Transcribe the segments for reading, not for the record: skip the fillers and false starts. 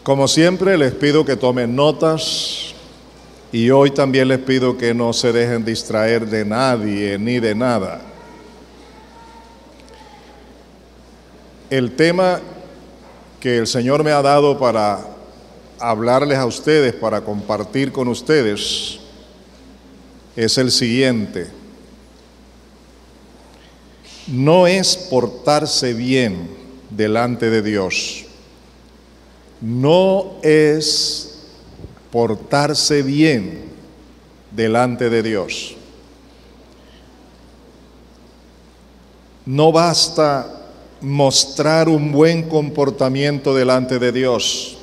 Como siempre, les pido que tomen notas y hoy también les pido que no se dejen distraer de nadie ni de nada. El tema que el Señor me ha dado para hablarles a ustedes, para compartir con ustedes, es el siguiente. No es portarse bien delante de Dios. No es portarse bien delante de Dios. No basta mostrar un buen comportamiento delante de Dios.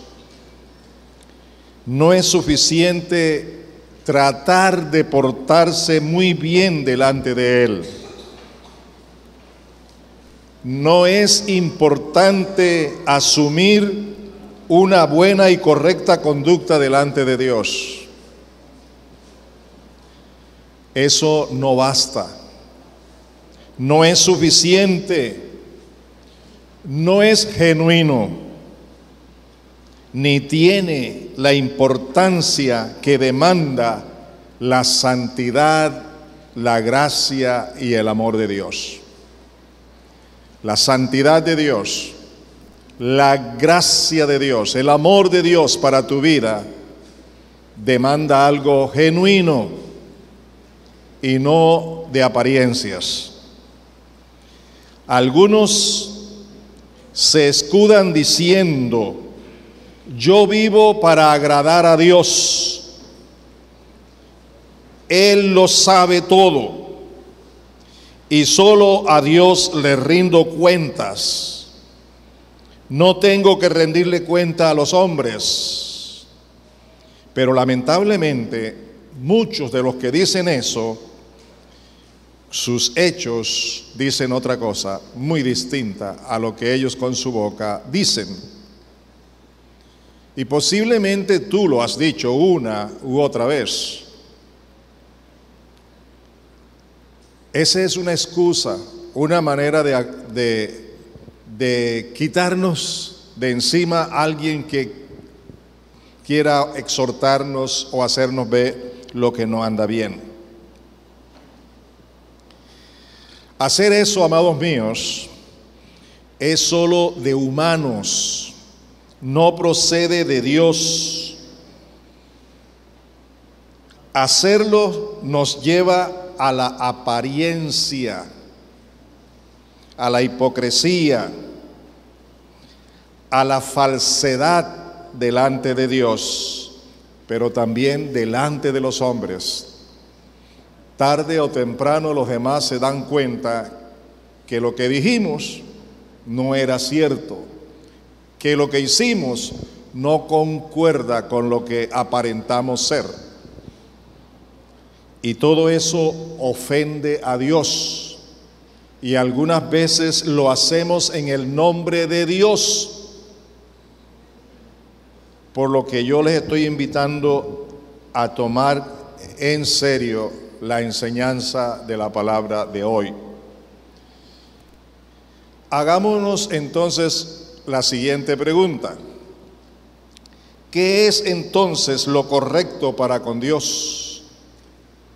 No es suficiente tratar de portarse muy bien delante de Él. No es importante asumir una buena y correcta conducta delante de Dios. Eso no basta. No es suficiente. No es genuino. Ni tiene la importancia que demanda la santidad, la gracia y el amor de Dios. La santidad de Dios, la gracia de Dios, el amor de Dios para tu vida demanda algo genuino y no de apariencias. Algunos se escudan diciendo: yo vivo para agradar a Dios, Él lo sabe todo y solo a Dios le rindo cuentas. No tengo que rendirle cuenta a los hombres. Pero lamentablemente, muchos de los que dicen eso, sus hechos dicen otra cosa muy distinta a lo que ellos con su boca dicen. Y posiblemente tú lo has dicho una u otra vez. Esa es una excusa, una manera de quitarnos de encima a alguien que quiera exhortarnos o hacernos ver lo que no anda bien. Hacer eso, amados míos, es solo de humanos, no procede de Dios. Hacerlo nos lleva a la apariencia, a la hipocresía, a la falsedad delante de Dios, pero también delante de los hombres. Tarde o temprano los demás se dan cuenta que lo que dijimos no era cierto, que lo que hicimos no concuerda con lo que aparentamos ser. Y todo eso ofende a Dios. Y algunas veces lo hacemos en el nombre de Dios. Por lo que yo les estoy invitando a tomar en serio la enseñanza de la palabra de hoy. Hagámonos entonces la siguiente pregunta. ¿Qué es entonces lo correcto para con Dios?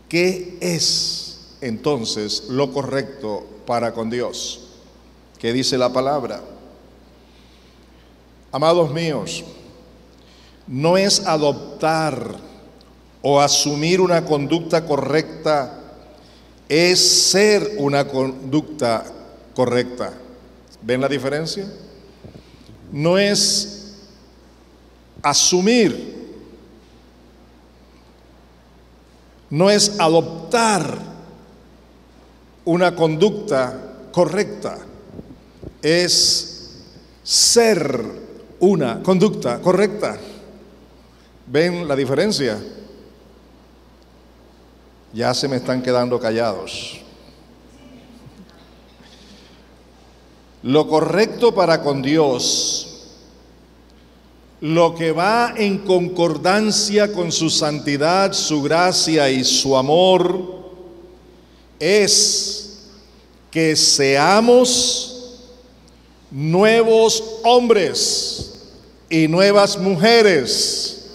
¿Qué es entonces lo correcto para con Dios? ¿Qué dice la palabra? Amados míos, no es adoptar o asumir una conducta correcta, es ser una conducta correcta. ¿Ven la diferencia? No es asumir, no es adoptar una conducta correcta, es ser una conducta correcta. ¿Ven la diferencia? Ya se me están quedando callados. Lo correcto para con Dios, lo que va en concordancia con su santidad, su gracia y su amor, es que seamos nuevos hombres, y nuevas mujeres,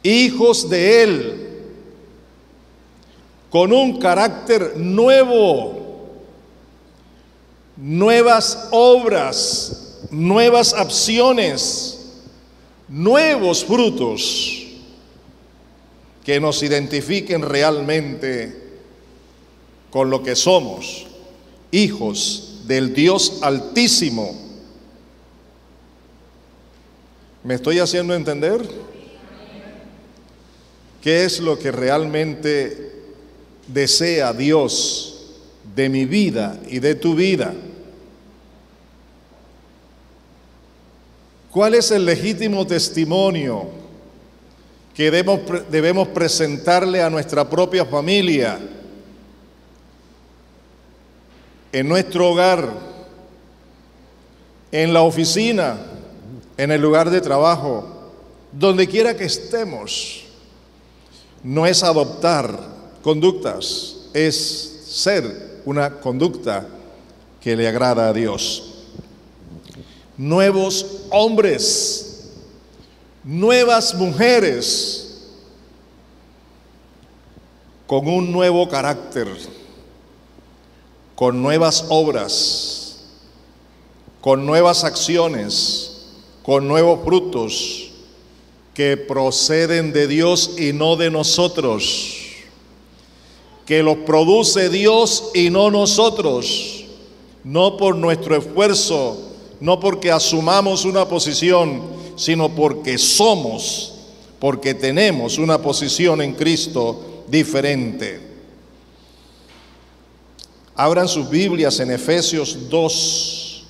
hijos de Él, con un carácter nuevo, nuevas obras, nuevas acciones, nuevos frutos que nos identifiquen realmente con lo que somos, hijos del Dios Altísimo. ¿Me estoy haciendo entender? ¿Qué es lo que realmente desea Dios de mi vida y de tu vida? ¿Cuál es el legítimo testimonio que debemos presentarle a nuestra propia familia, en nuestro hogar, en la oficina, en el lugar de trabajo, donde quiera que estemos? No es adoptar conductas, es ser una conducta que le agrada a Dios. Nuevos hombres, nuevas mujeres, con un nuevo carácter, con nuevas obras, con nuevas acciones, con nuevos frutos que proceden de Dios y no de nosotros, que los produce Dios y no nosotros, no por nuestro esfuerzo, no porque asumamos una posición, sino porque somos, porque tenemos una posición en Cristo diferente. Abran sus Biblias en Efesios 2,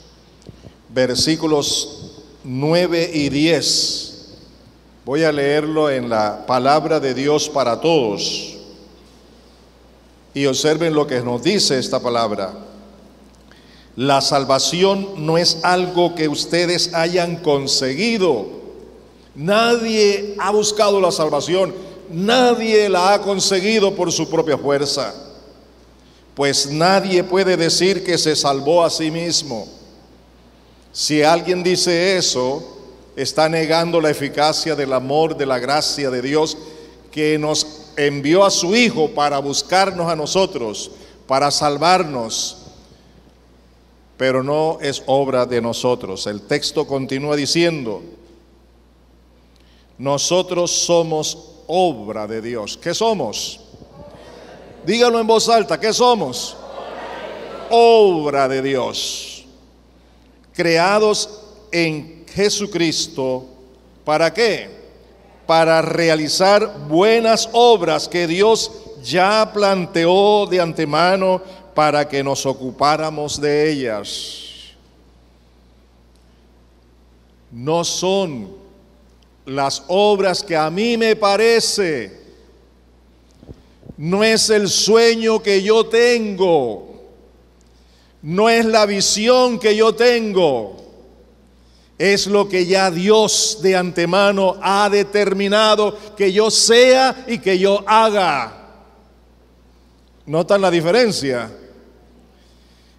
versículos 9 y 10. Voy a leerlo en la palabra de Dios para todos. Y observen lo que nos dice esta palabra. La salvación no es algo que ustedes hayan conseguido. Nadie ha buscado la salvación. Nadie la ha conseguido por su propia fuerza. Pues nadie puede decir que se salvó a sí mismo. Si alguien dice eso, está negando la eficacia del amor, de la gracia de Dios, que nos envió a su Hijo para buscarnos a nosotros, para salvarnos, pero no es obra de nosotros. El texto continúa diciendo, nosotros somos obra de Dios. ¿Qué somos? Díganlo en voz alta, ¿qué somos? Obra de Dios. Creados en Jesucristo, ¿para qué? Para realizar buenas obras que Dios ya planteó de antemano para que nos ocupáramos de ellas. No son las obras que a mí me parece, no es el sueño que yo tengo, no es la visión que yo tengo, es lo que ya Dios de antemano ha determinado que yo sea y que yo haga. ¿Notan la diferencia?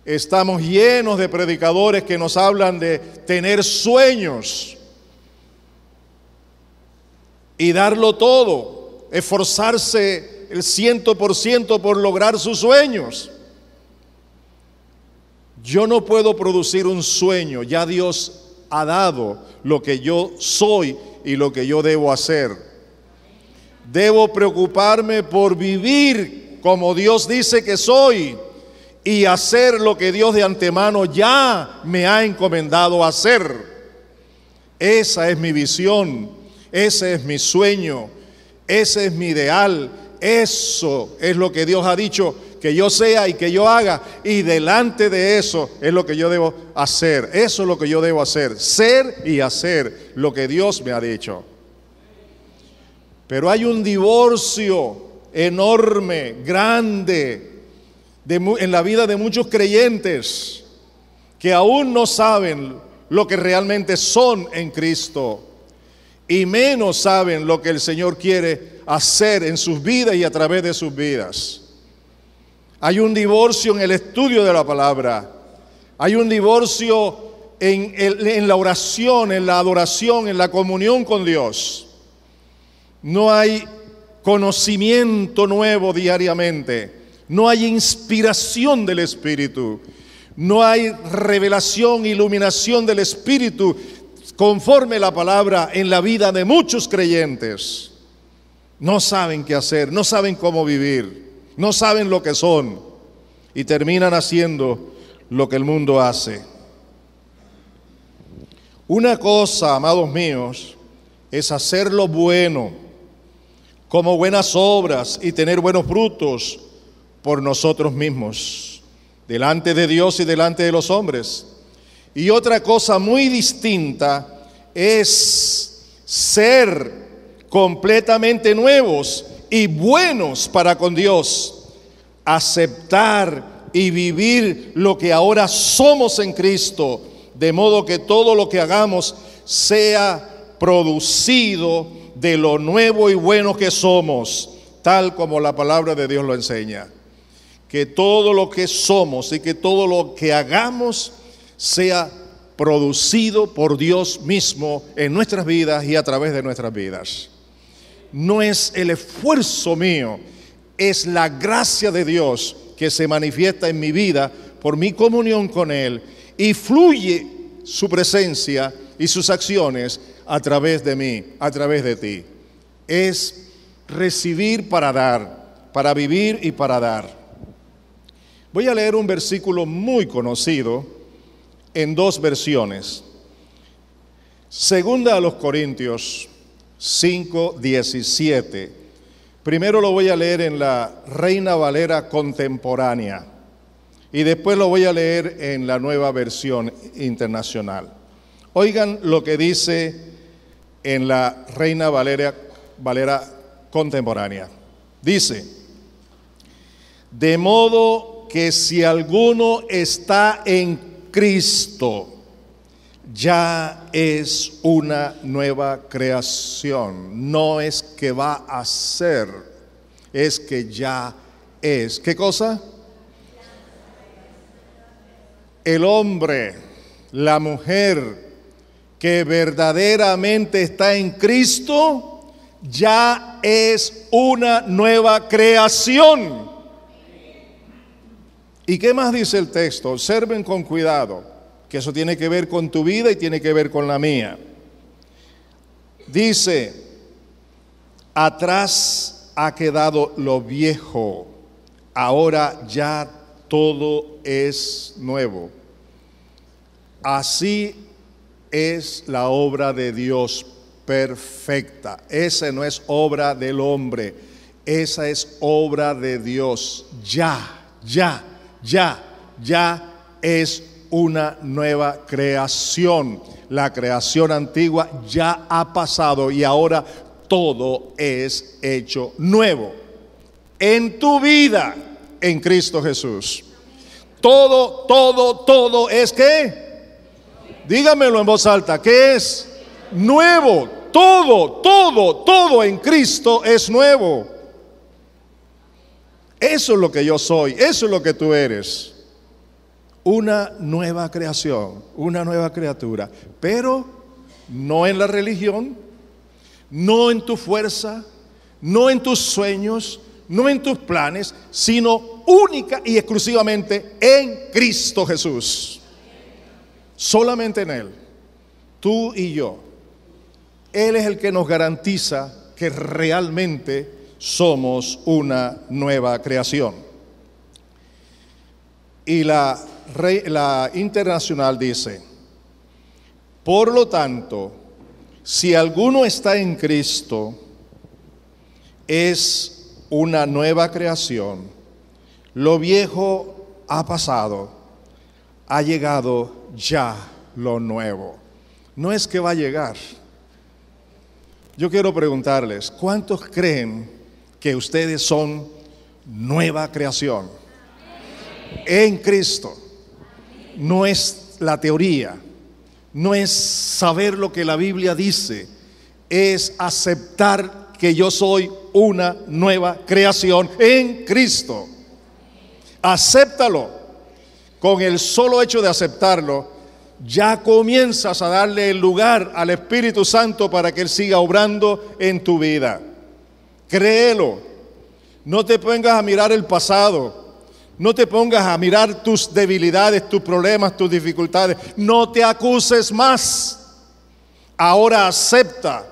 Estamos llenos de predicadores que nos hablan de tener sueños y darlo todo, esforzarse el 100% por lograr sus sueños. Yo no puedo producir un sueño, ya Dios ha dado lo que yo soy y lo que yo debo hacer. Debo preocuparme por vivir como Dios dice que soy y hacer lo que Dios de antemano ya me ha encomendado hacer. Esa es mi visión, ese es mi sueño, ese es mi ideal, eso es lo que Dios ha dicho que yo sea y que yo haga, y delante de eso es lo que yo debo hacer. Eso es lo que yo debo hacer, ser y hacer lo que Dios me ha dicho. Pero hay un divorcio enorme, grande, en la vida de muchos creyentes que aún no saben lo que realmente son en Cristo y menos saben lo que el Señor quiere hacer en sus vidas y a través de sus vidas. Hay un divorcio en el estudio de la palabra. Hay un divorcio en la oración, en la adoración, en la comunión con Dios, no hay conocimiento nuevo diariamente, no hay inspiración del Espíritu, no hay revelación, iluminación del Espíritu conforme la palabra en la vida de muchos creyentes. No saben qué hacer, no saben cómo vivir, no saben lo que son y terminan haciendo lo que el mundo hace. Una cosa, amados míos, es hacer lo bueno como buenas obras y tener buenos frutos por nosotros mismos, delante de Dios y delante de los hombres. Y otra cosa muy distinta es ser completamente nuevos y buenos para con Dios, aceptar y vivir lo que ahora somos en Cristo, de modo que todo lo que hagamos sea producido de lo nuevo y bueno que somos, tal como la palabra de Dios lo enseña. Que todo lo que somos y que todo lo que hagamos sea producido por Dios mismo en nuestras vidas y a través de nuestras vidas. No es el esfuerzo mío, es la gracia de Dios que se manifiesta en mi vida por mi comunión con Él, y fluye su presencia y sus acciones a través de mí, a través de ti. Es recibir para dar, para vivir y para dar. Voy a leer un versículo muy conocido en dos versiones. Segunda a los Corintios 5:17. Primero lo voy a leer en la Reina Valera contemporánea y después lo voy a leer en la Nueva Versión Internacional. Oigan lo que dice en la Reina Valera contemporánea. Dice: de modo que si alguno está en Cristo, ya es una nueva creación. No es que va a ser, es que ya es. ¿Qué cosa? El hombre, la mujer que verdaderamente está en Cristo, ya es una nueva creación. ¿Y qué más dice el texto? Observen con cuidado, que eso tiene que ver con tu vida y tiene que ver con la mía. Dice: atrás ha quedado lo viejo, ahora ya todo es nuevo. Así es la obra de Dios perfecta. Esa no es obra del hombre, esa es obra de Dios. Ya es una nueva creación. La creación antigua ya ha pasado y ahora todo es hecho nuevo en tu vida en Cristo Jesús. Todo es ¿qué? Dígamelo en voz alta, ¿qué es? Nuevo. Todo en Cristo es nuevo. Eso es lo que yo soy, eso es lo que tú eres. Una nueva creación, una nueva criatura, pero no en la religión, no en tu fuerza, no en tus sueños, no en tus planes, sino única y exclusivamente en Cristo Jesús. Solamente en Él, tú y yo. Él es el que nos garantiza que realmente somos una nueva creación. Y la Internacional dice: por lo tanto, si alguno está en Cristo, es una nueva creación. Lo viejo ha pasado, ha llegado ya lo nuevo. No es que va a llegar. Yo quiero preguntarles, ¿cuántos creen que ustedes son nueva creación en Cristo? No es la teoría, no es saber lo que la Biblia dice, es aceptar que yo soy una nueva creación en Cristo. Acéptalo. Con el solo hecho de aceptarlo, ya comienzas a darle el lugar al Espíritu Santo para que Él siga obrando en tu vida. Créelo. No te pongas a mirar el pasado. No te pongas a mirar tus debilidades, tus problemas, tus dificultades. No te acuses más. Ahora acepta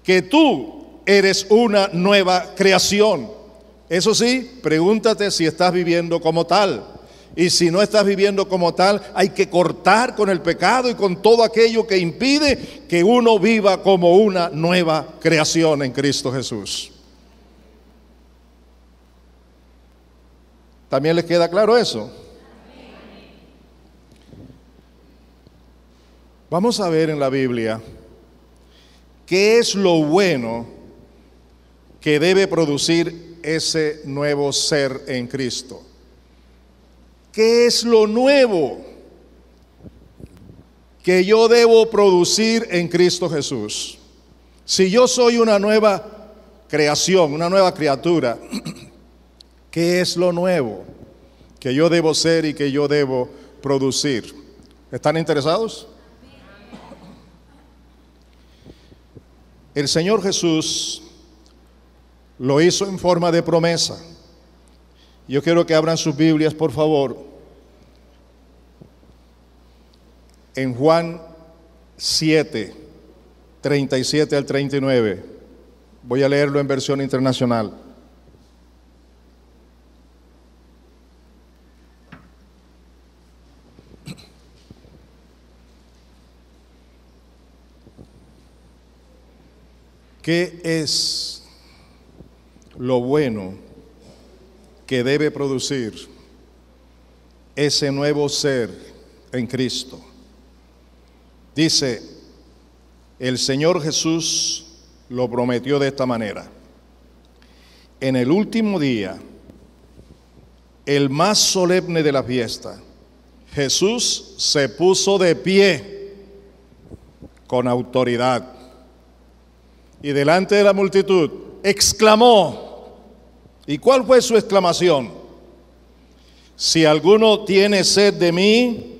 que tú eres una nueva creación. Eso sí, pregúntate si estás viviendo como tal. Y si no estás viviendo como tal, hay que cortar con el pecado y con todo aquello que impide que uno viva como una nueva creación en Cristo Jesús. ¿También les queda claro eso? Vamos a ver en la Biblia qué es lo bueno que debe producir ese nuevo ser en Cristo. ¿Qué es lo nuevo que yo debo producir en Cristo Jesús? Si yo soy una nueva creación, una nueva criatura, ¿qué es lo nuevo que yo debo ser y que yo debo producir? ¿Están interesados? El Señor Jesús lo hizo en forma de promesa. Yo quiero que abran sus Biblias, por favor, en Juan 7, 37 al 39. Voy a leerlo en versión internacional. ¿Qué es lo bueno que debe producir ese nuevo ser en Cristo? Dice, el Señor Jesús lo prometió de esta manera: en el último día, el más solemne de la fiesta, Jesús se puso de pie con autoridad y delante de la multitud exclamó. ¿Y cuál fue su exclamación? Si alguno tiene sed de mí,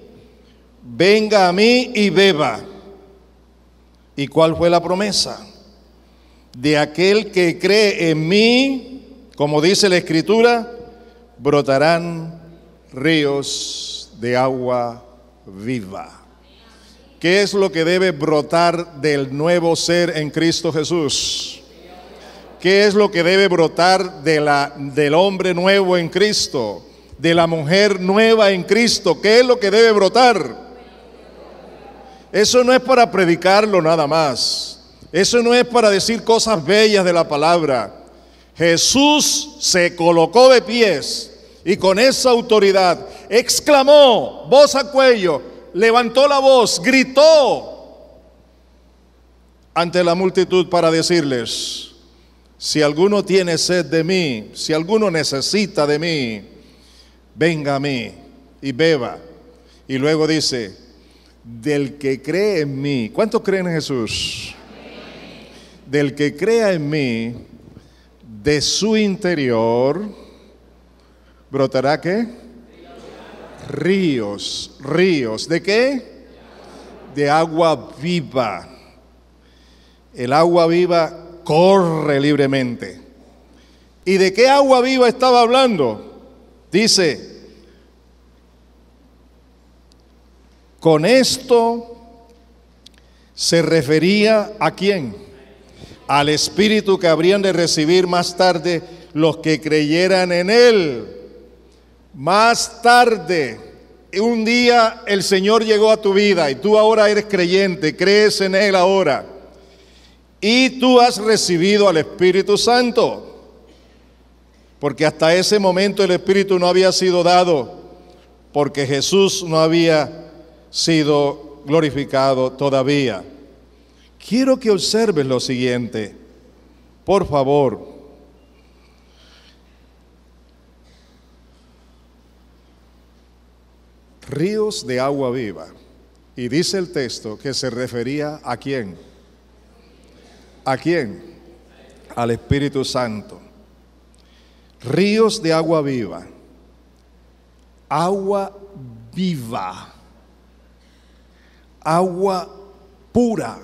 venga a mí y beba. ¿Y cuál fue la promesa? De aquel que cree en mí, como dice la Escritura, brotarán ríos de agua viva. ¿Qué es lo que debe brotar del nuevo ser en Cristo Jesús? ¿Qué es lo que debe brotar del hombre nuevo en Cristo? De la mujer nueva en Cristo. ¿Qué es lo que debe brotar? Eso no es para predicarlo nada más. Eso no es para decir cosas bellas de la palabra. Jesús se colocó de pies y con esa autoridad exclamó, voz a cuello, levantó la voz, gritó ante la multitud para decirles: si alguno tiene sed de mí, si alguno necesita de mí, venga a mí y beba. Y luego dice, del que cree en mí. ¿Cuántos creen en Jesús? Del que crea en mí, de su interior brotará ¿qué? Ríos. ¿Ríos de qué? De agua viva. El agua viva corre libremente. ¿Y de qué agua viva estaba hablando? Dice, con esto se refería ¿a quién? Al Espíritu que habrían de recibir más tarde los que creyeran en Él. Más tarde, un día el Señor llegó a tu vida y tú ahora eres creyente, crees en Él ahora. Y tú has recibido al Espíritu Santo. Porque hasta ese momento el Espíritu no había sido dado, porque Jesús no había sido glorificado todavía. Quiero que observes lo siguiente, por favor. Ríos de agua viva. Y dice el texto que se refería ¿a quién? ¿A quién? Al Espíritu Santo. Ríos de agua viva. Agua viva. agua pura,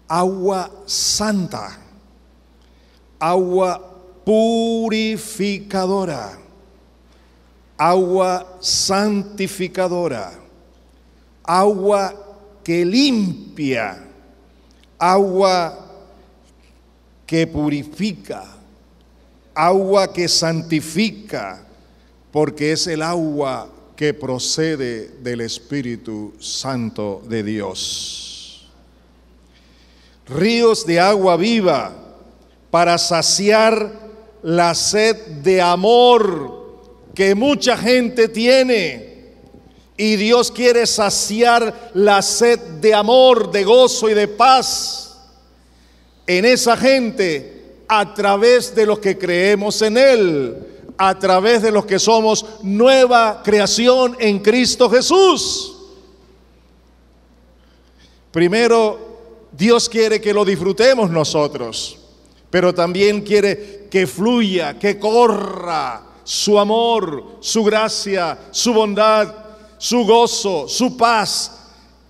agua santa, agua purificadora, agua santificadora, agua que limpia, agua que purifica, agua que santifica, porque es el agua que procede del Espíritu Santo de Dios. Ríos de agua viva para saciar la sed de amor que mucha gente tiene. Y Dios quiere saciar la sed de amor, de gozo y de paz en esa gente a través de los que creemos en Él, a través de los que somos nueva creación en Cristo Jesús. Primero, Dios quiere que lo disfrutemos nosotros, pero también quiere que fluya, que corra su amor, su gracia, su bondad, su gozo, su paz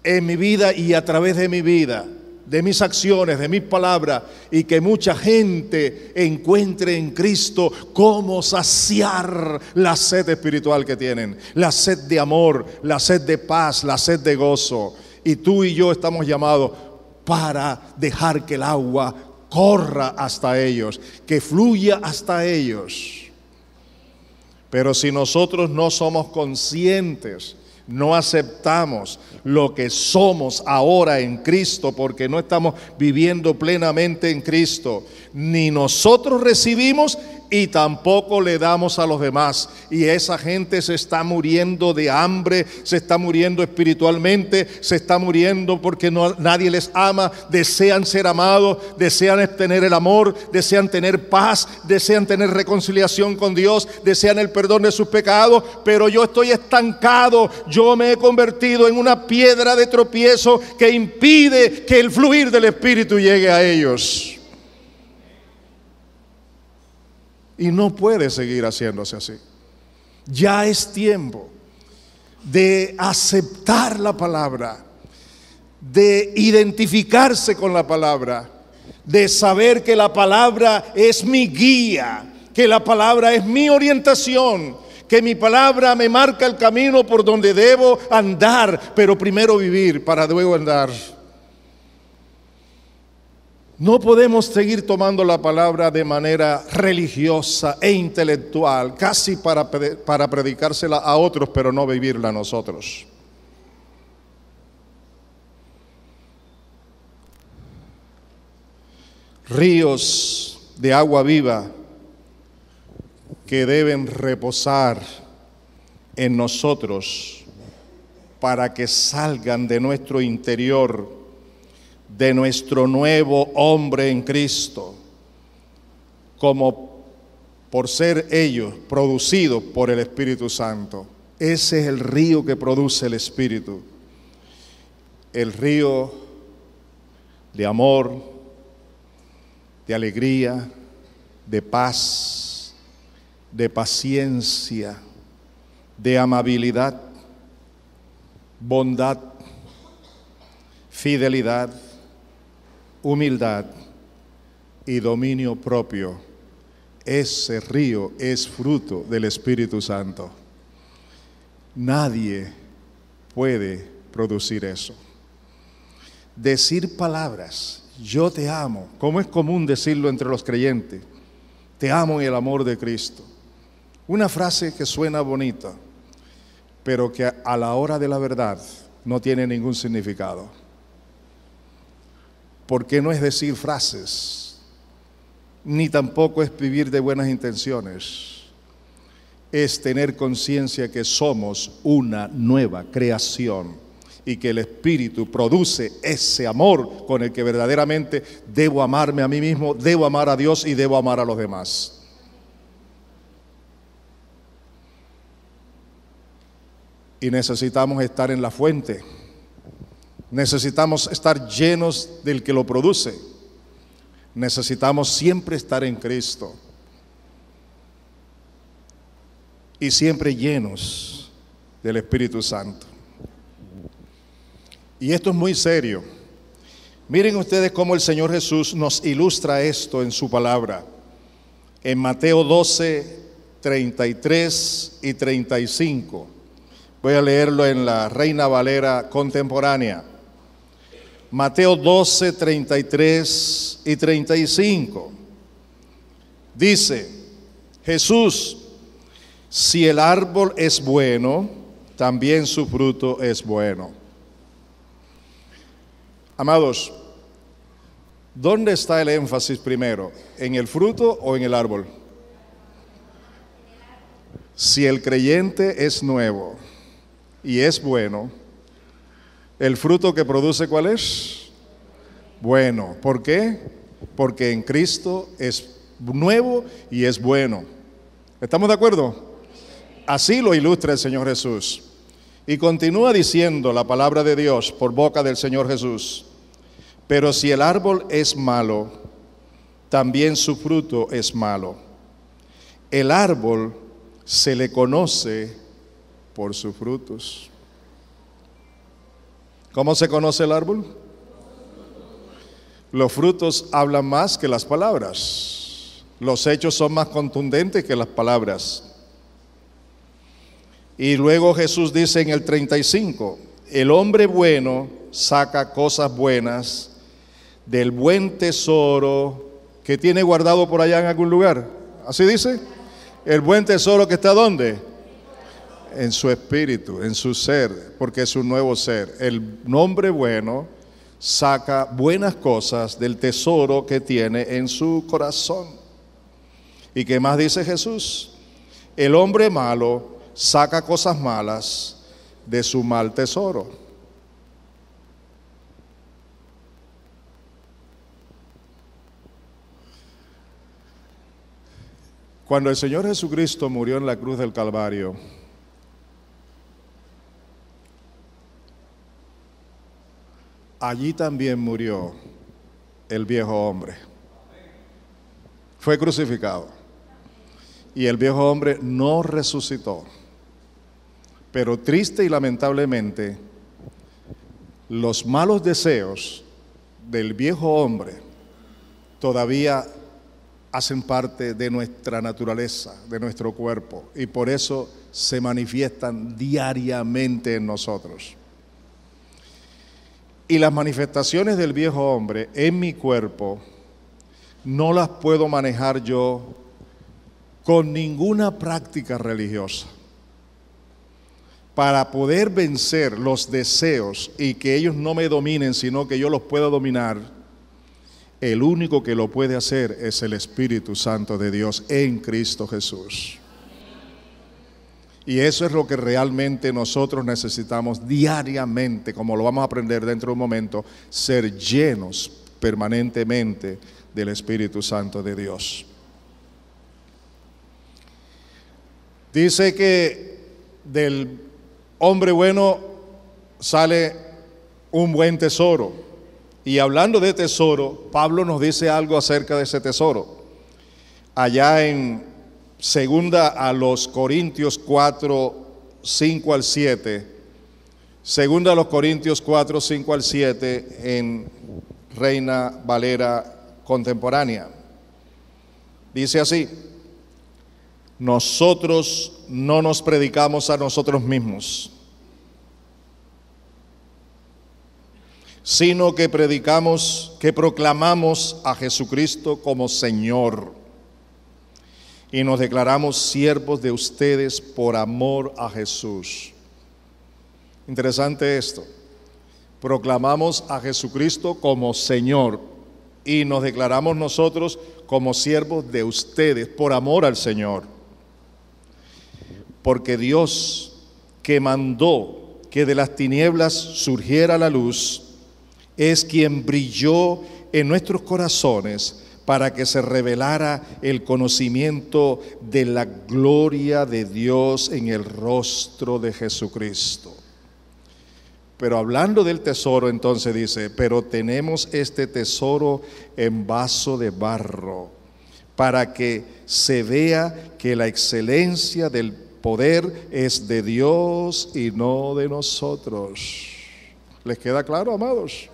en mi vida y a través de mi vida, de mis acciones, de mis palabras, y que mucha gente encuentre en Cristo cómo saciar la sed espiritual que tienen, la sed de amor, la sed de paz, la sed de gozo. Y tú y yo estamos llamados para dejar que el agua corra hasta ellos, que fluya hasta ellos. Pero si nosotros no somos conscientes, no aceptamos lo que somos ahora en Cristo, porque no estamos viviendo plenamente en Cristo, ni nosotros recibimos y tampoco le damos a los demás. Y esa gente se está muriendo de hambre, se está muriendo espiritualmente, se está muriendo porque nadie les ama, desean ser amados, desean tener el amor, desean tener paz, desean tener reconciliación con Dios, desean el perdón de sus pecados, pero yo estoy estancado, yo me he convertido en una piedra de tropiezo que impide que el fluir del Espíritu llegue a ellos. Y no puede seguir haciéndose así. Ya es tiempo de aceptar la palabra, de identificarse con la palabra, de saber que la palabra es mi guía, que la palabra es mi orientación, que mi palabra me marca el camino por donde debo andar, pero primero vivir para luego andar. No podemos seguir tomando la palabra de manera religiosa e intelectual, casi para predicársela a otros, pero no vivirla nosotros. Ríos de agua viva que deben reposar en nosotros para que salgan de nuestro interior, de nuestro nuevo hombre en Cristo, como por ser ellos producidos por el Espíritu Santo. Ese es el río que produce el Espíritu, el río de amor, de alegría, de paz, de paciencia, de amabilidad, bondad, fidelidad, humildad y dominio propio. Ese río es fruto del Espíritu Santo. Nadie puede producir eso. Decir palabras, yo te amo, como es común decirlo entre los creyentes, te amo en el amor de Cristo. Una frase que suena bonita, pero que a la hora de la verdad no tiene ningún significado. Porque no es decir frases, ni tampoco es vivir de buenas intenciones. Es tener conciencia que somos una nueva creación y que el Espíritu produce ese amor con el que verdaderamente debo amarme a mí mismo, debo amar a Dios y debo amar a los demás. Y necesitamos estar en la fuente. Necesitamos estar llenos del que lo produce. Necesitamos siempre estar en Cristo y siempre llenos del Espíritu Santo. Y esto es muy serio. Miren ustedes cómo el Señor Jesús nos ilustra esto en su palabra. En Mateo 12, 33 y 35. Voy a leerlo en la Reina Valera contemporánea. Mateo 12, 33 y 35. Dice Jesús: si el árbol es bueno, también su fruto es bueno. Amados, ¿dónde está el énfasis primero? ¿En el fruto o en el árbol? Si el creyente es nuevo y es bueno, ¿el fruto que produce cuál es? Bueno. ¿Por qué? Porque en Cristo es nuevo y es bueno. ¿Estamos de acuerdo? Así lo ilustra el Señor Jesús. Y continúa diciendo la palabra de Dios por boca del Señor Jesús: pero si el árbol es malo, también su fruto es malo. El árbol se le conoce por sus frutos. ¿Cómo se conoce el árbol? Los frutos hablan más que las palabras. Los hechos son más contundentes que las palabras. Y luego Jesús dice en el 35, el hombre bueno saca cosas buenas del buen tesoro que tiene guardado por allá en algún lugar. ¿Así dice? El buen tesoro que está ¿dónde? En su espíritu, en su ser, porque es un nuevo ser. El hombre bueno saca buenas cosas del tesoro que tiene en su corazón. ¿Y qué más dice Jesús? El hombre malo saca cosas malas de su mal tesoro. Cuando el Señor Jesucristo murió en la cruz del Calvario, allí también murió el viejo hombre. Fue crucificado. Y el viejo hombre no resucitó. Pero triste y lamentablemente, los malos deseos del viejo hombre todavía hacen parte de nuestra naturaleza, de nuestro cuerpo, y por eso se manifiestan diariamente en nosotros. Y las manifestaciones del viejo hombre en mi cuerpo no las puedo manejar yo con ninguna práctica religiosa. Para poder vencer los deseos y que ellos no me dominen, sino que yo los pueda dominar, el único que lo puede hacer es el Espíritu Santo de Dios en Cristo Jesús. Y eso es lo que realmente nosotros necesitamos diariamente, como lo vamos a aprender dentro de un momento, ser llenos permanentemente del Espíritu Santo de Dios. Dice que del hombre bueno sale un buen tesoro. Y hablando de tesoro, Pablo nos dice algo acerca de ese tesoro. Allá en segunda a los Corintios 4, 5 al 7. Segunda a los Corintios 4, 5 al 7 en Reina Valera contemporánea. Dice así: nosotros no nos predicamos a nosotros mismos, sino que proclamamos a Jesucristo como Señor, y nos declaramos siervos de ustedes por amor a Jesús. Interesante esto. Proclamamos a Jesucristo como Señor y nos declaramos nosotros como siervos de ustedes por amor al Señor. Porque Dios, que mandó que de las tinieblas surgiera la luz, es quien brilló en nuestros corazones para que se revelara el conocimiento de la gloria de Dios en el rostro de Jesucristo. Pero hablando del tesoro, entonces dice: pero tenemos este tesoro en vaso de barro, para que se vea que la excelencia del poder es de Dios y no de nosotros. ¿Les queda claro, amados?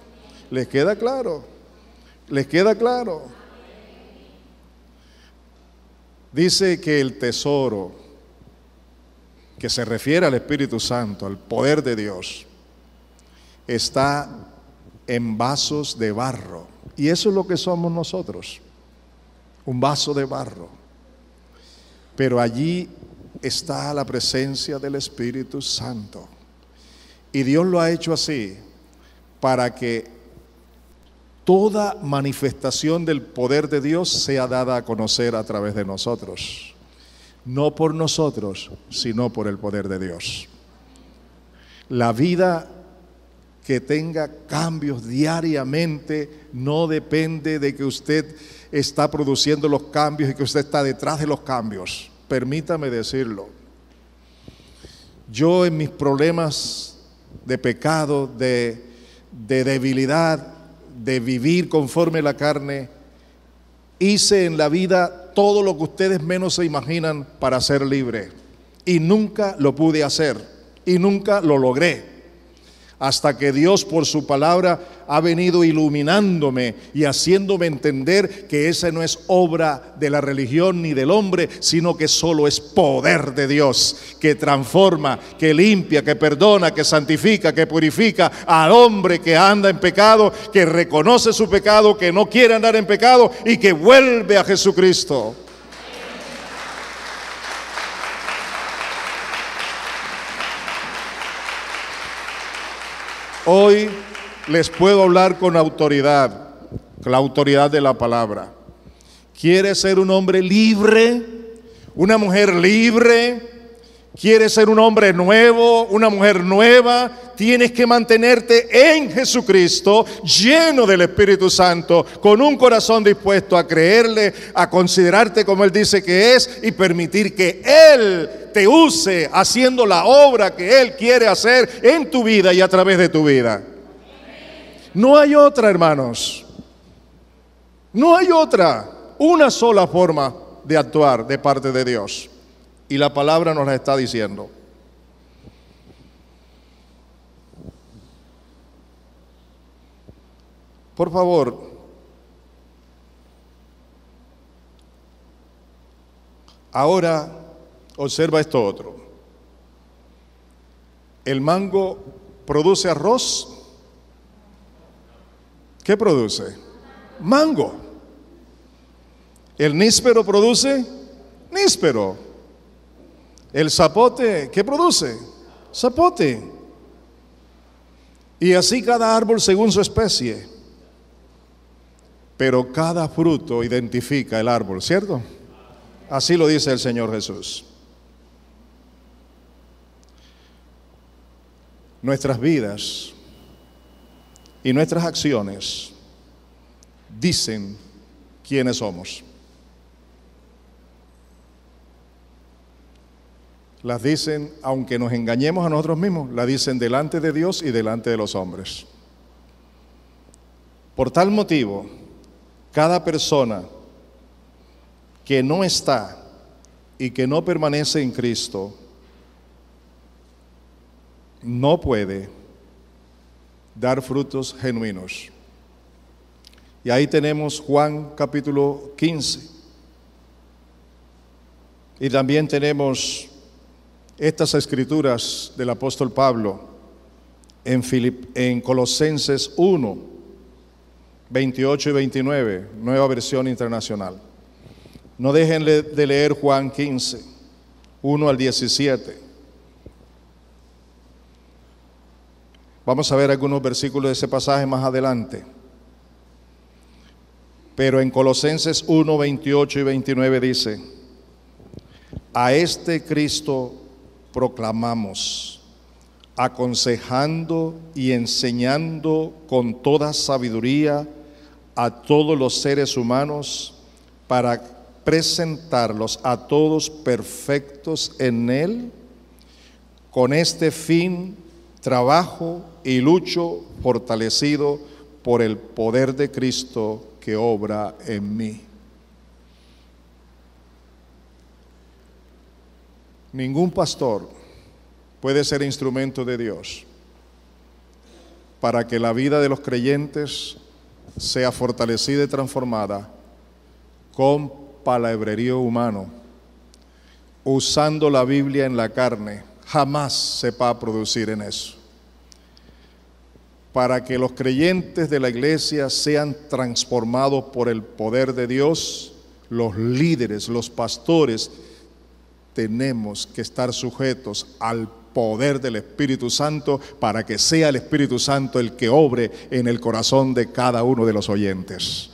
¿Les queda claro? ¿Les queda claro? Dice que el tesoro, que se refiere al Espíritu Santo, al poder de Dios, está en vasos de barro. Y eso es lo que somos nosotros, un vaso de barro. Pero allí está la presencia del Espíritu Santo. Y Dios lo ha hecho así para que toda manifestación del poder de Dios sea dada a conocer a través de nosotros. No por nosotros, sino por el poder de Dios. La vida que tenga cambios diariamente no depende de que usted está produciendo los cambios y que usted está detrás de los cambios. Permítame decirlo. Yo en mis problemas de pecado, de debilidad, de vivir conforme a la carne, hice en la vida todo lo que ustedes menos se imaginan para ser libre. Y nunca lo pude hacer. Y nunca lo logré. Hasta que Dios por su palabra ha venido iluminándome y haciéndome entender que esa no es obra de la religión ni del hombre, sino que solo es poder de Dios, que transforma, que limpia, que perdona, que santifica, que purifica al hombre que anda en pecado, que reconoce su pecado, que no quiere andar en pecado y que vuelve a Jesucristo. Hoy les puedo hablar con autoridad, con la autoridad de la palabra. ¿Quieres ser un hombre libre? ¿Una mujer libre? ¿Quieres ser un hombre nuevo? ¿Una mujer nueva? Tienes que mantenerte en Jesucristo, lleno del Espíritu Santo, con un corazón dispuesto a creerle, a considerarte como Él dice que es y permitir que Él te use haciendo la obra que Él quiere hacer en tu vida y a través de tu vida. No hay otra, hermanos. No hay otra. Una sola forma de actuar de parte de Dios. Y la palabra nos la está diciendo. Por favor, ahora observa esto otro. El mango produce arroz. ¿Qué produce? Mango. El níspero produce níspero. El zapote, ¿qué produce? Zapote. Y así cada árbol según su especie. Pero cada fruto identifica el árbol, ¿cierto? Así lo dice el Señor Jesús. Nuestras vidas y nuestras acciones dicen quiénes somos. Las dicen, aunque nos engañemos a nosotros mismos, las dicen delante de Dios y delante de los hombres. Por tal motivo, cada persona que no está y que no permanece en Cristo no puede dar frutos genuinos. Y ahí tenemos Juan capítulo 15. Y también tenemos estas escrituras del apóstol Pablo en Colosenses 1, 28 y 29, nueva versión internacional. No dejen de leer Juan 15, 1 al 17. Vamos a ver algunos versículos de ese pasaje más adelante. Pero en Colosenses 1, 28 y 29 dice: a este Cristo proclamamos, aconsejando y enseñando con toda sabiduría a todos los seres humanos para presentarlos a todos perfectos en Él. Con este fin trabajo y lucho fortalecido por el poder de Cristo que obra en mí. Ningún pastor puede ser instrumento de Dios para que la vida de los creyentes sea fortalecida y transformada con palabrerío humano, usando la Biblia en la carne. Jamás se va a producir en eso. Para que los creyentes de la iglesia sean transformados por el poder de Dios, los líderes, los pastores, tenemos que estar sujetos al poder del Espíritu Santo, para que sea el Espíritu Santo el que obre en el corazón de cada uno de los oyentes.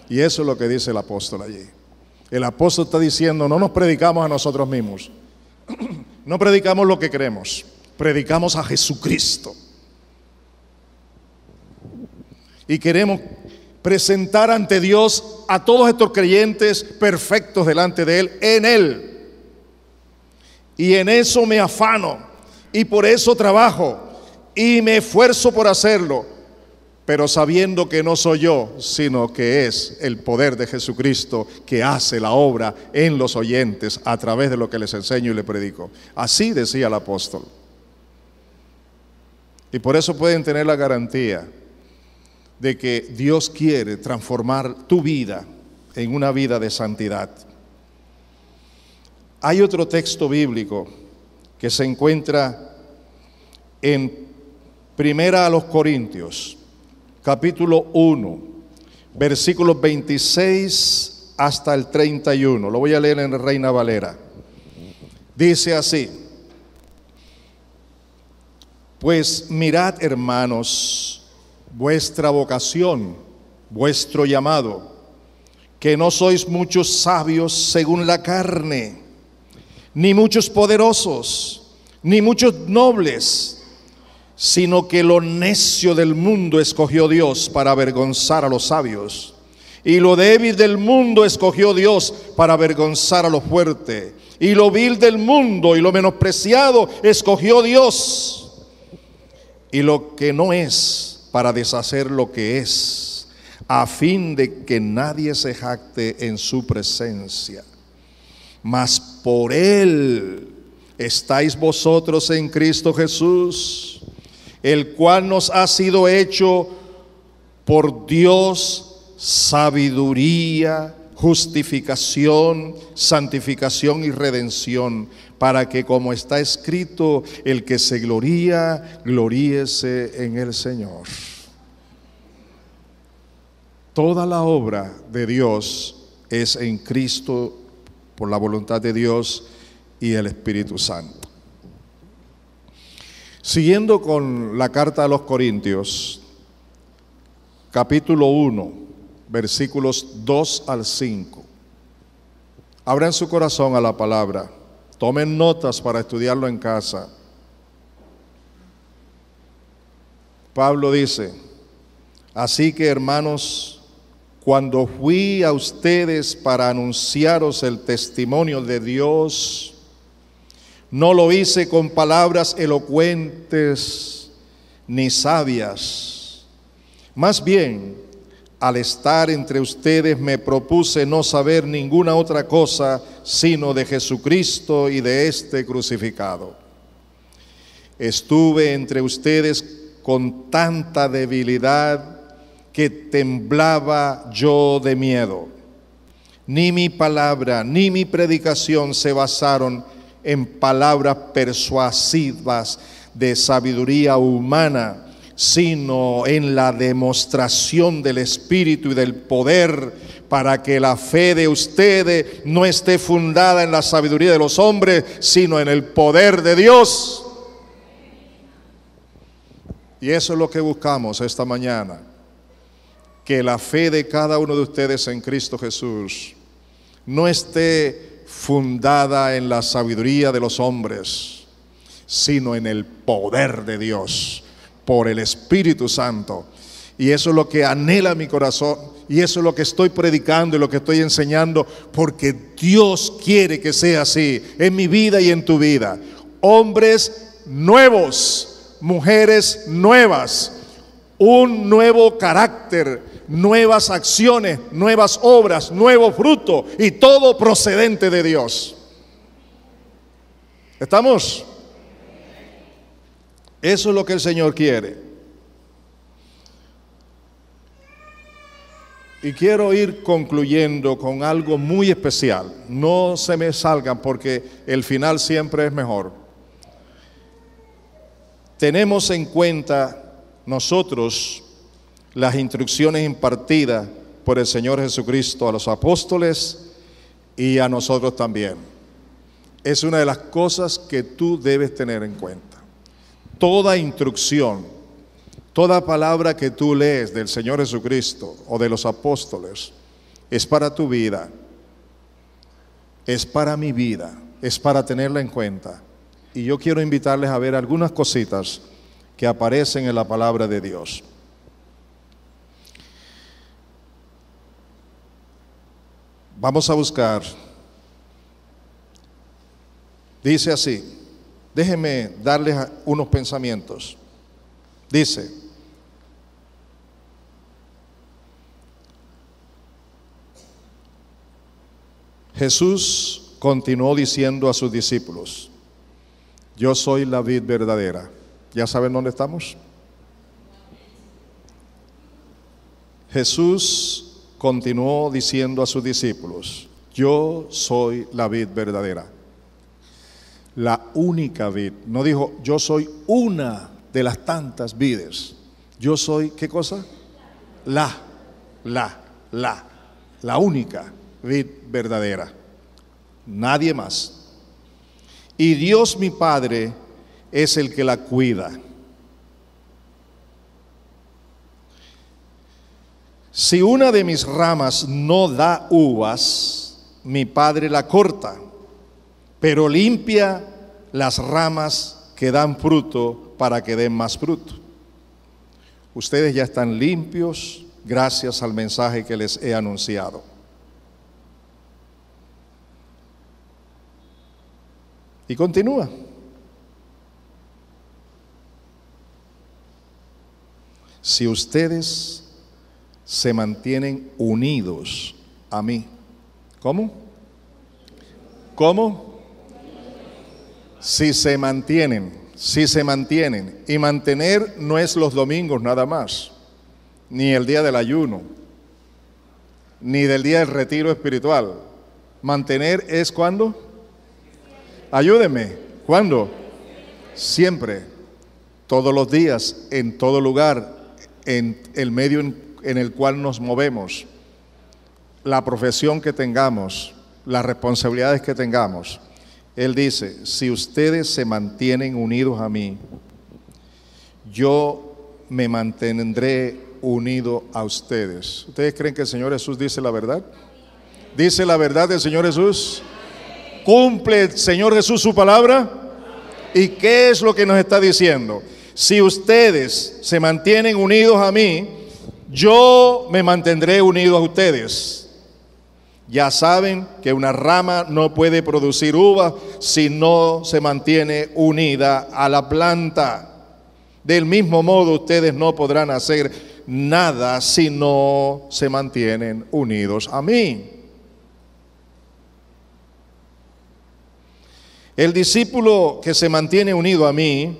Y eso es lo que dice el apóstol allí. El apóstol está diciendo: no nos predicamos a nosotros mismos, no predicamos lo que queremos, predicamos a Jesucristo. Y queremos presentar ante Dios a todos estos creyentes perfectos delante de Él, en Él. Y en eso me afano, y por eso trabajo, y me esfuerzo por hacerlo, pero sabiendo que no soy yo, sino que es el poder de Jesucristo que hace la obra en los oyentes a través de lo que les enseño y les predico. Así decía el apóstol. Y por eso pueden tener la garantía de que Dios quiere transformar tu vida en una vida de santidad. Hay otro texto bíblico que se encuentra en Primera a los Corintios, capítulo 1, versículos 26 hasta el 31. Lo voy a leer en Reina Valera. Dice así: pues mirad, hermanos, vuestra vocación, vuestro llamado, que no sois muchos sabios según la carne, ni muchos poderosos, ni muchos nobles, sino que lo necio del mundo escogió Dios para avergonzar a los sabios, y lo débil del mundo escogió Dios para avergonzar a lo fuerte, y lo vil del mundo y lo menospreciado escogió Dios, y lo que no es, para deshacer lo que es, a fin de que nadie se jacte en su presencia. Mas por Él estáis vosotros en Cristo Jesús, el cual nos ha sido hecho por Dios sabiduría, justificación, santificación y redención, para que, como está escrito, el que se gloría, gloríese en el Señor. Toda la obra de Dios es en Cristo, por la voluntad de Dios y el Espíritu Santo. Siguiendo con la carta a los Corintios, capítulo 1, versículos 2 al 5. Abran su corazón a la palabra. Tomen notas para estudiarlo en casa. Pablo dice: así que, hermanos, cuando fui a ustedes para anunciaros el testimonio de Dios, no lo hice con palabras elocuentes ni sabias. Más bien, al estar entre ustedes me propuse no saber ninguna otra cosa sino de Jesucristo y de este crucificado. Estuve entre ustedes con tanta debilidad que temblaba yo de miedo. Ni mi palabra ni mi predicación se basaron en palabras persuasivas de sabiduría humana, sino en la demostración del Espíritu y del poder, para que la fe de ustedes no esté fundada en la sabiduría de los hombres, sino en el poder de Dios. Y eso es lo que buscamos esta mañana, que la fe de cada uno de ustedes en Cristo Jesús no esté fundada en la sabiduría de los hombres, sino en el poder de Dios, por el Espíritu Santo. Y eso es lo que anhela mi corazón, y eso es lo que estoy predicando y lo que estoy enseñando, porque Dios quiere que sea así en mi vida y en tu vida. Hombres nuevos, mujeres nuevas, un nuevo carácter, nuevas acciones, nuevas obras, nuevo fruto, y todo procedente de Dios. ¿Estamos? Eso es lo que el Señor quiere. Y quiero ir concluyendo con algo muy especial. No se me salgan porque el final siempre es mejor. Tenemos en cuenta nosotros las instrucciones impartidas por el Señor Jesucristo a los apóstoles y a nosotros también. Es una de las cosas que tú debes tener en cuenta. Toda instrucción, toda palabra que tú lees del Señor Jesucristo o de los apóstoles es para tu vida, es para mi vida, es para tenerla en cuenta. Y yo quiero invitarles a ver algunas cositas que aparecen en la palabra de Dios. Vamos a buscar. Dice así, déjenme darles unos pensamientos. Dice, Jesús continuó diciendo a sus discípulos, yo soy la vid verdadera. ¿Ya saben dónde estamos? Jesús continuó diciendo a sus discípulos, yo soy la vid verdadera, la única vid. No dijo, yo soy una de las tantas vides. Yo soy, ¿qué cosa? La única vid verdadera. Nadie más. Y Dios mi Padre es el que la cuida. Si una de mis ramas no da uvas, mi Padre la corta, pero limpia las ramas que dan fruto para que den más fruto. Ustedes ya están limpios gracias al mensaje que les he anunciado. Y continúa. Si ustedes se mantienen unidos a mí. ¿Cómo? ¿Cómo? Si se mantienen. Y mantener no es los domingos nada más, ni el día del ayuno, ni del día del retiro espiritual. Mantener es ¿cuándo? Ayúdenme. ¿Cuándo? Siempre, todos los días, en todo lugar, en el medio en el cual nos movemos, la profesión que tengamos, las responsabilidades que tengamos. Él dice, si ustedes se mantienen unidos a mí, yo me mantendré unido a ustedes. ¿Ustedes creen que el Señor Jesús dice la verdad? ¿Dice la verdad del Señor Jesús? ¿Cumple el Señor Jesús su palabra? ¿Y qué es lo que nos está diciendo? Si ustedes se mantienen unidos a mí, yo me mantendré unido a ustedes. Ya saben que una rama no puede producir uvas si no se mantiene unida a la planta. Del mismo modo, ustedes no podrán hacer nada si no se mantienen unidos a mí. El discípulo que se mantiene unido a mí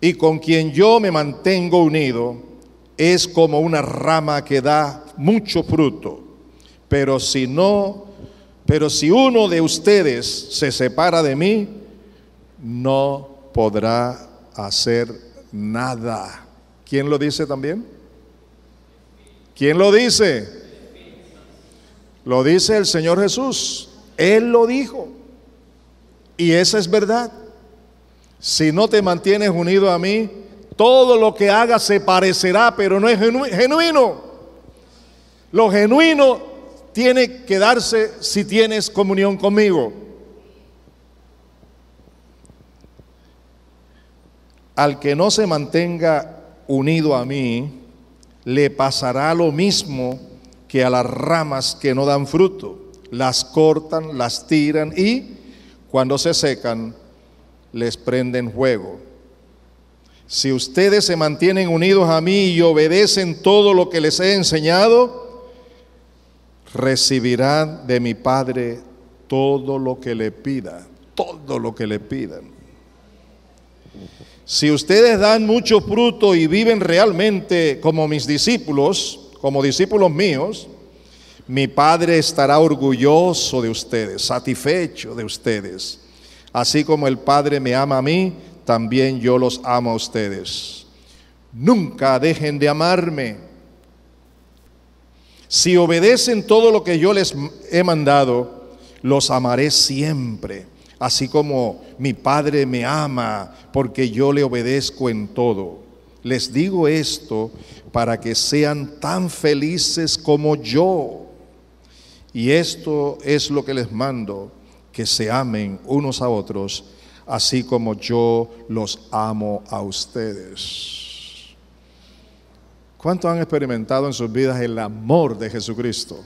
y con quien yo me mantengo unido es como una rama que da mucho fruto. Pero si uno de ustedes se separa de mí, no podrá hacer nada. ¿Quién lo dice también? ¿Quién lo dice? Lo dice el Señor Jesús. Él lo dijo. Y esa es verdad. Si no te mantienes unido a mí, todo lo que hagas se parecerá, pero no es genuino. Lo genuino tiene que darse si tienes comunión conmigo. Al que no se mantenga unido a mí, le pasará lo mismo que a las ramas que no dan fruto. Las cortan, las tiran y cuando se secan, les prenden fuego. Si ustedes se mantienen unidos a mí y obedecen todo lo que les he enseñado, recibirán de mi Padre todo lo que le pida, todo lo que le pidan. Si ustedes dan mucho fruto y viven realmente como mis discípulos, como discípulos míos, mi Padre estará orgulloso de ustedes, satisfecho de ustedes. Así como el Padre me ama a mí, también yo los amo a ustedes. Nunca dejen de amarme. Si obedecen todo lo que yo les he mandado, los amaré siempre. Así como mi Padre me ama, porque yo le obedezco en todo. Les digo esto para que sean tan felices como yo. Y esto es lo que les mando, que se amen unos a otros, así como yo los amo a ustedes. ¿Cuántos han experimentado en sus vidas el amor de Jesucristo?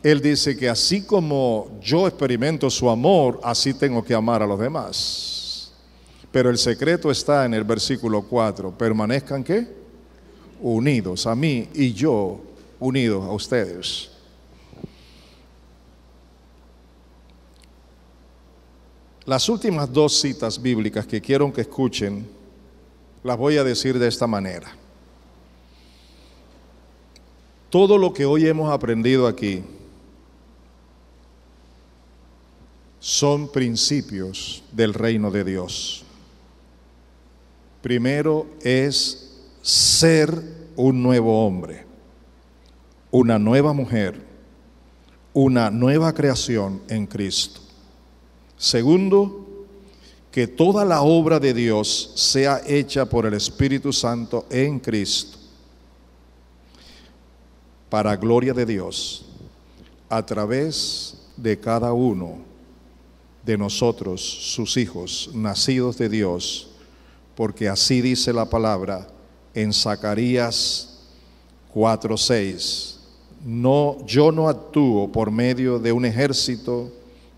Él dice que así como yo experimento su amor, así tengo que amar a los demás. Pero el secreto está en el versículo 4. Permanezcan, ¿qué? Unidos a mí y yo unidos a ustedes. Las últimas dos citas bíblicas que quiero que escuchen, las voy a decir de esta manera. Todo lo que hoy hemos aprendido aquí son principios del reino de Dios. Primero es ser un nuevo hombre, una nueva mujer, una nueva creación en Cristo. Segundo, que toda la obra de Dios sea hecha por el Espíritu Santo en Cristo, para gloria de Dios, a través de cada uno de nosotros, sus hijos, nacidos de Dios, porque así dice la palabra en Zacarías 4:6. Yo no actúo por medio de un ejército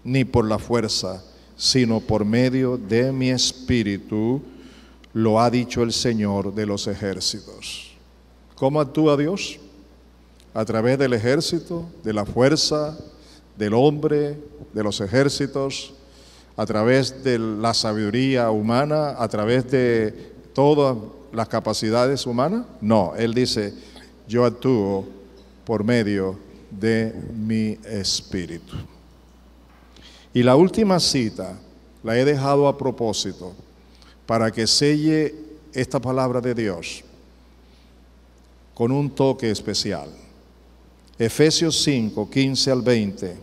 ni por la fuerza, sino por medio de mi espíritu, lo ha dicho el Señor de los ejércitos. ¿Cómo actúa Dios? A través del ejército, de la fuerza, del hombre, de los ejércitos, a través de la sabiduría humana, a través de todas las capacidades humanas. No, Él dice, yo actúo por medio de mi espíritu. Y la última cita la he dejado a propósito para que selle esta palabra de Dios con un toque especial. Efesios 5, 15 al 20.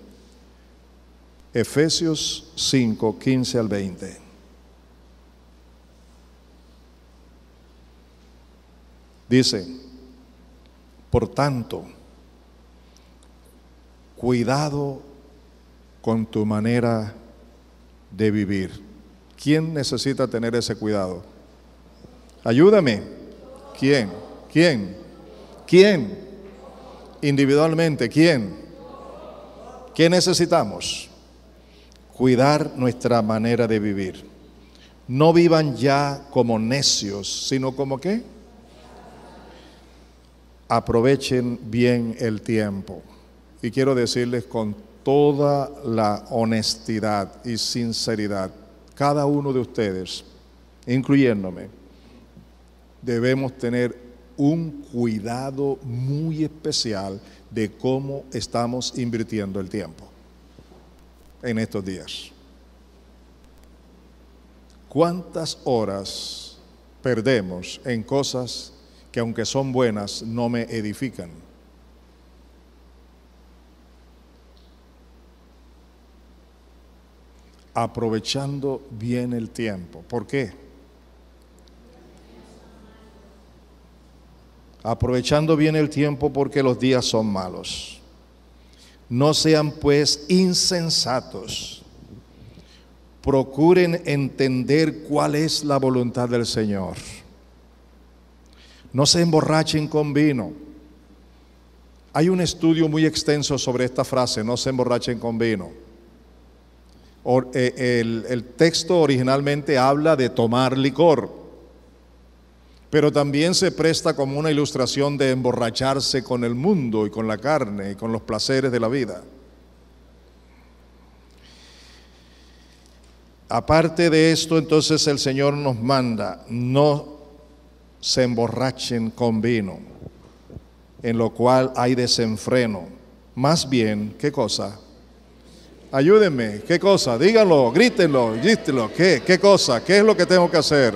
Efesios 5, 15 al 20. Dice, por tanto, cuidado con tu manera de vivir. ¿Quién necesita tener ese cuidado? Ayúdame. ¿Quién? ¿Quién? ¿Quién? Individualmente, ¿quién? ¿Qué necesitamos? Cuidar nuestra manera de vivir. No vivan ya como necios, sino como ¿qué? Aprovechen bien el tiempo. Y quiero decirles con toda la honestidad y sinceridad, cada uno de ustedes, incluyéndome, debemos tener un cuidado muy especial de cómo estamos invirtiendo el tiempo en estos días. ¿Cuántas horas perdemos en cosas que, aunque son buenas, no me edifican? Aprovechando bien el tiempo. ¿Por qué? Aprovechando bien el tiempo porque los días son malos. No sean pues insensatos. Procuren entender cuál es la voluntad del Señor. No se emborrachen con vino. Hay un estudio muy extenso sobre esta frase, no se emborrachen con vino. El texto originalmente habla de tomar licor, pero también se presta como una ilustración de emborracharse con el mundo y con la carne y con los placeres de la vida. Aparte de esto, entonces el Señor nos manda, no se emborrachen con vino. en lo cual hay desenfreno. Más bien, ¿qué cosa? Ayúdenme, ¿qué cosa? Díganlo, grítenlo, grítenlo. ¿Qué cosa? ¿Qué es lo que tengo que hacer?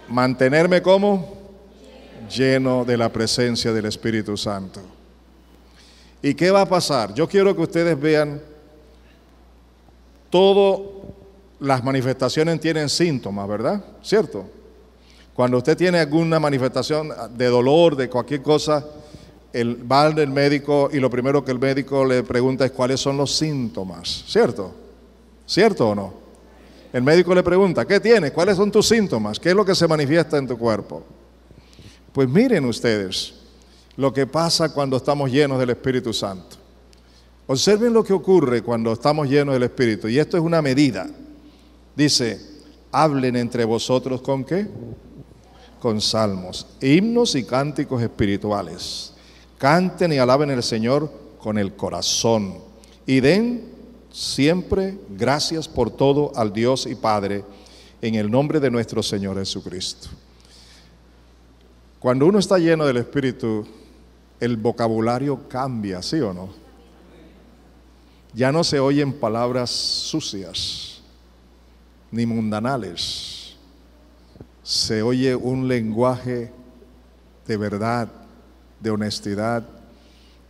Mantenerme como lleno de la presencia del Espíritu Santo. ¿Y qué va a pasar? Yo quiero que ustedes vean, todas las manifestaciones tienen síntomas, ¿verdad? ¿Cierto? Cuando usted tiene alguna manifestación de dolor, de cualquier cosa, va al médico y lo primero que el médico le pregunta es cuáles son los síntomas, ¿cierto? ¿Cierto o no? El médico le pregunta, ¿qué tienes? ¿Cuáles son tus síntomas? ¿Qué es lo que se manifiesta en tu cuerpo? Pues miren ustedes lo que pasa cuando estamos llenos del Espíritu Santo. Observen lo que ocurre cuando estamos llenos del Espíritu, y esto es una medida. Dice, hablen entre vosotros ¿con qué? Con salmos, himnos y cánticos espirituales. Canten y alaben al Señor con el corazón y den siempre gracias por todo al Dios y Padre en el nombre de nuestro Señor Jesucristo. Cuando uno está lleno del Espíritu, el vocabulario cambia, ¿sí o no? Ya no se oyen palabras sucias ni mundanales. Se oye un lenguaje de verdad, de honestidad,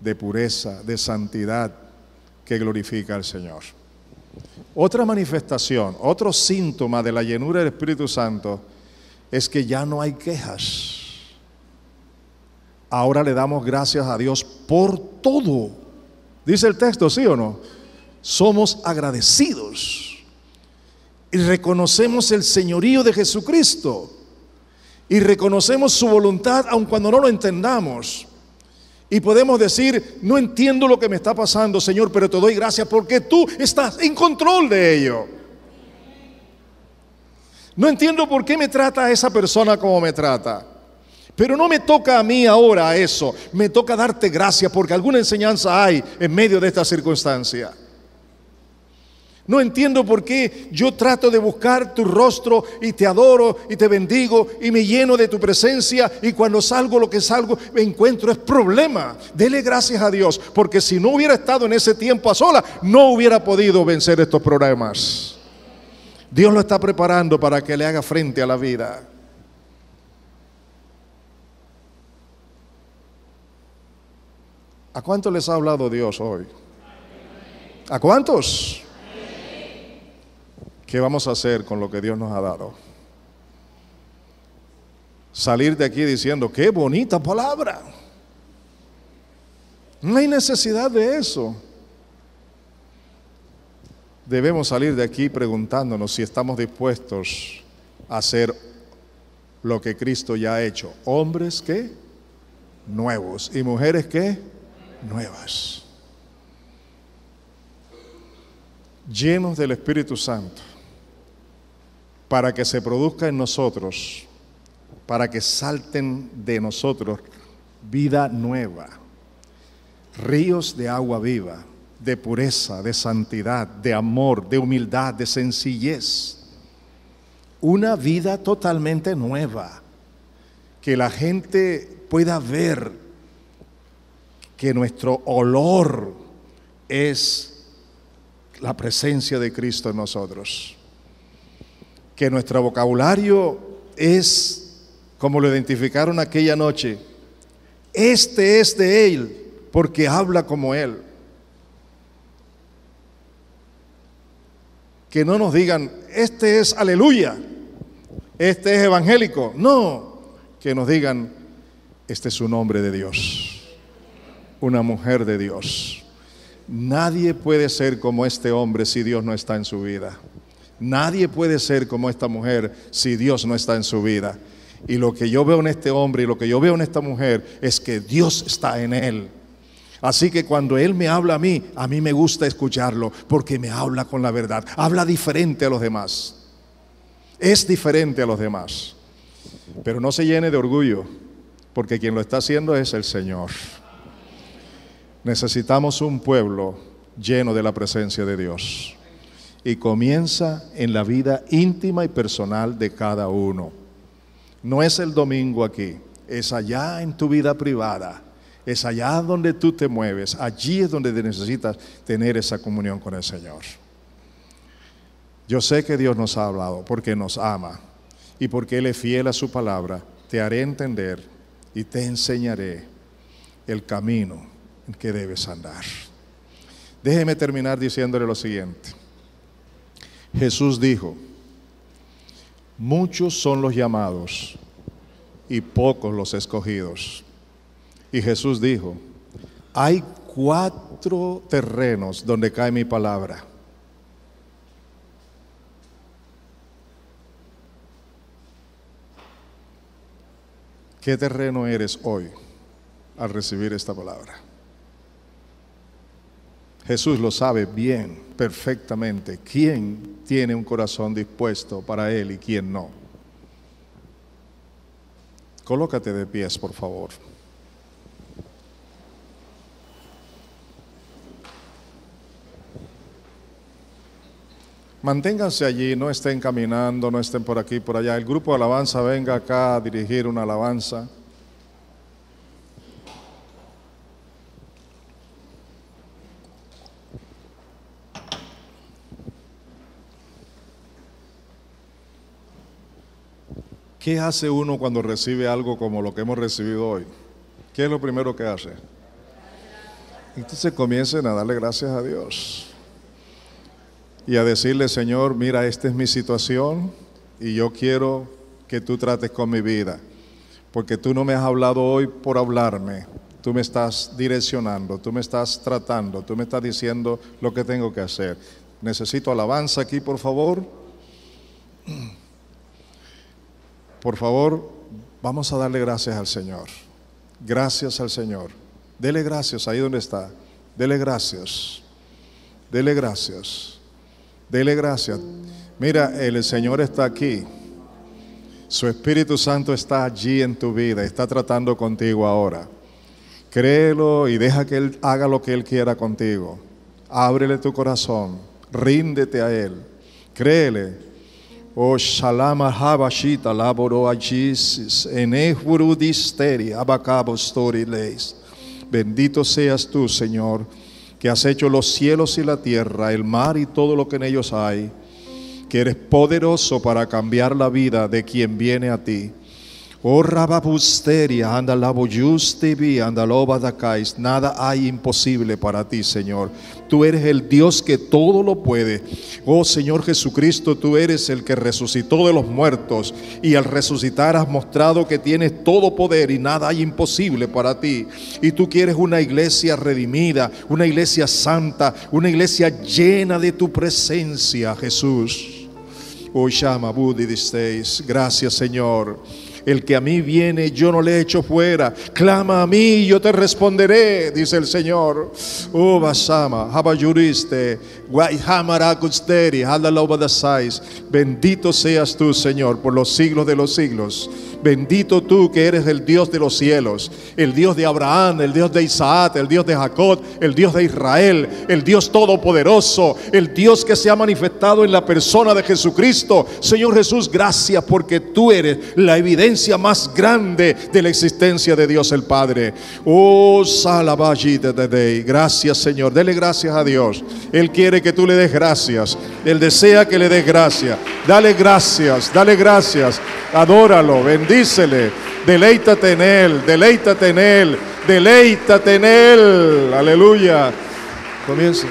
de pureza, de santidad que glorifica al Señor. Otra manifestación, otro síntoma de la llenura del Espíritu Santo es que ya no hay quejas. Ahora le damos gracias a Dios por todo. Dice el texto, ¿sí o no? Somos agradecidos y reconocemos el señorío de Jesucristo y reconocemos su voluntad aun cuando no lo entendamos. Y podemos decir, no entiendo lo que me está pasando, Señor, pero te doy gracias porque tú estás en control de ello. No entiendo por qué me trata esa persona como me trata. Pero no me toca a mí ahora eso, me toca darte gracias porque alguna enseñanza hay en medio de esta circunstancia. No entiendo por qué yo trato de buscar tu rostro y te adoro y te bendigo y me lleno de tu presencia y cuando salgo lo que salgo me encuentro es problema. Dele gracias a Dios porque si no hubiera estado en ese tiempo a sola no hubiera podido vencer estos problemas. Dios lo está preparando para que le haga frente a la vida. ¿A cuántos les ha hablado Dios hoy? ¿A cuántos? ¿Qué vamos a hacer con lo que Dios nos ha dado? Salir de aquí diciendo, qué bonita palabra. No hay necesidad de eso. Debemos salir de aquí preguntándonos si estamos dispuestos a hacer lo que Cristo ya ha hecho. Hombres, ¿qué? Nuevos. Y mujeres, ¿qué? Nuevas. Llenos del Espíritu Santo. Para que se produzca en nosotros, para que salten de nosotros vida nueva, ríos de agua viva, de pureza, de santidad, de amor, de humildad, de sencillez, una vida totalmente nueva, que la gente pueda ver que nuestro olor es la presencia de Cristo en nosotros. Que nuestro vocabulario es, como lo identificaron aquella noche, este es de Él, porque habla como Él. Que no nos digan, este es aleluya, este es evangélico. No, que nos digan, este es un hombre de Dios, una mujer de Dios. Nadie puede ser como este hombre si Dios no está en su vida. Nadie puede ser como esta mujer si Dios no está en su vida. Y lo que yo veo en este hombre y lo que yo veo en esta mujer es que Dios está en él. Así que cuando Él me habla a mí me gusta escucharlo porque me habla con la verdad. Habla diferente a los demás. Es diferente a los demás. Pero no se llene de orgullo porque quien lo está haciendo es el Señor. Necesitamos un pueblo lleno de la presencia de Dios. Y comienza en la vida íntima y personal de cada uno. No es el domingo aquí, es allá en tu vida privada, es allá donde tú te mueves, allí es donde necesitas tener esa comunión con el Señor. Yo sé que Dios nos ha hablado porque nos ama y porque Él es fiel a su palabra. Te haré entender y te enseñaré el camino en que debes andar. Déjeme terminar diciéndole lo siguiente. Jesús dijo: muchos son los llamados y pocos los escogidos. Y Jesús dijo: hay 4 terrenos donde cae mi palabra. ¿Qué terreno eres hoy al recibir esta palabra? Jesús lo sabe bien, perfectamente, quién tiene un corazón dispuesto para Él y quién no. Colócate de pies, por favor. Manténganse allí, no estén caminando, no estén por aquí, por allá. El grupo de alabanza venga acá a dirigir una alabanza. ¿Qué hace uno cuando recibe algo como lo que hemos recibido hoy? ¿Qué es lo primero que hace? Entonces comiencen a darle gracias a Dios y a decirle: Señor, mira, esta es mi situación y yo quiero que tú trates con mi vida, porque tú no me has hablado hoy por hablarme, tú me estás direccionando, tú me estás tratando, tú me estás diciendo lo que tengo que hacer. Necesito alabanza aquí, por favor. Por favor, vamos a darle gracias al Señor. Gracias al Señor. Dele gracias ahí donde está. Dele gracias. Dele gracias. Dele gracias. Mira, el Señor está aquí. Su Espíritu Santo está allí en tu vida. Está tratando contigo ahora. Créelo y deja que Él haga lo que Él quiera contigo. Ábrele tu corazón. Ríndete a Él. Créele. O shalama habashita laboro agis enehurudisteri abacabostori leis. Bendito seas tú, Señor, que has hecho los cielos y la tierra, el mar y todo lo que en ellos hay, que eres poderoso para cambiar la vida de quien viene a ti. Oh rababusteria, anda la boyustevi, anda loba dacais. Nada hay imposible para ti, Señor. Tú eres el Dios que todo lo puede. Oh Señor Jesucristo, tú eres el que resucitó de los muertos y al resucitar has mostrado que tienes todo poder y nada hay imposible para ti. Y tú quieres una iglesia redimida, una iglesia santa, una iglesia llena de tu presencia, Jesús. Oh Shama Budi disteis. Gracias, Señor. El que a mí viene, yo no le echo fuera. Clama a mí y yo te responderé, dice el Señor. Oh, Basama, Habayuriste, Guayhamaracusteri, Hadalobadasais. Bendito seas tú, Señor, por los siglos de los siglos. Bendito tú que eres el Dios de los cielos, el Dios de Abraham, el Dios de Isaac, el Dios de Jacob, el Dios de Israel, el Dios todopoderoso, el Dios que se ha manifestado en la persona de Jesucristo. Señor Jesús, gracias porque tú eres la evidencia más grande de la existencia de Dios el Padre. Oh, Salabayitadei. Gracias, Señor. Dele gracias a Dios. Él quiere que tú le des gracias. Él desea que le des gracias. Dale gracias, dale gracias. Adóralo, bendícele, deleítate en Él, deleítate en Él, deleítate en Él. Aleluya. Comienza.